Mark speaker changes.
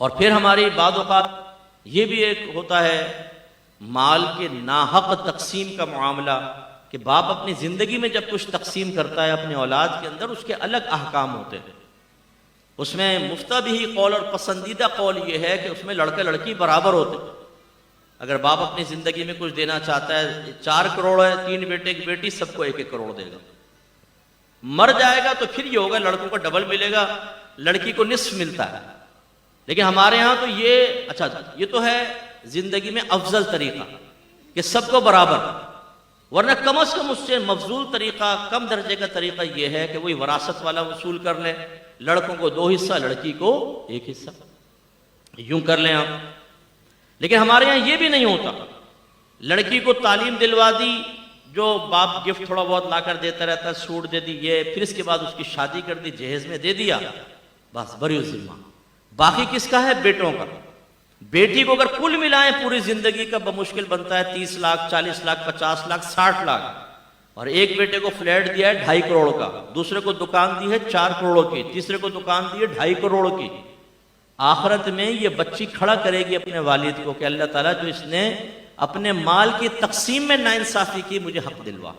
Speaker 1: اور پھر ہماری بعض اوقات یہ بھی ایک ہوتا ہے مال کے ناحق تقسیم کا معاملہ، کہ باپ اپنی زندگی میں جب کچھ تقسیم کرتا ہے اپنے اولاد کے اندر، اس کے الگ احکام ہوتے ہیں۔ اس میں مفتبی قول اور پسندیدہ قول یہ ہے کہ اس میں لڑکا لڑکی برابر ہوتے ہیں۔ اگر باپ اپنی زندگی میں کچھ دینا چاہتا ہے، 4 کروڑ ہے، 3 بیٹے کی بیٹی، سب کو 1-1 کروڑ دے گا۔ مر جائے گا تو پھر یہ ہوگا لڑکوں کو ڈبل ملے گا، لڑکی کو نصف ملتا ہے۔ لیکن ہمارے ہاں تو یہ تو ہے زندگی میں افضل طریقہ کہ سب کو برابر، ورنہ کم از کم اس سے مفضول طریقہ، کم درجے کا طریقہ یہ ہے کہ وہی وراثت والا وصول کر لیں، لڑکوں کو 2 حصہ، لڑکی کو 1 حصہ، یوں کر لیں آپ۔ لیکن ہمارے یہاں یہ بھی نہیں ہوتا۔ لڑکی کو تعلیم دلوا دی، جو باپ گفٹ تھوڑا بہت لا کر دیتا رہتا ہے، سوٹ دے دی، یہ پھر اس کے بعد اس کی شادی کر دی، جہیز میں دے دیا، بس بری ذمہ۔ باقی کس کا ہے؟ بیٹوں کا۔ بیٹی کو اگر کل ملائیں پوری زندگی کا بمشکل بنتا ہے 30 لاکھ، 40 لاکھ، 50 لاکھ، 60 لاکھ، اور ایک بیٹے کو فلیٹ دیا ہے 2.5 کروڑ کا، دوسرے کو دکان دی ہے 4 کروڑ کی، تیسرے کو دکان دی ہے 2.5 کروڑ کی، آخرت میں یہ بچی کھڑا کرے گی اپنے والد کو کہ اللہ تعالیٰ جو اس نے اپنے مال کی تقسیم میں ناانصافی کی، مجھے حق دلوا۔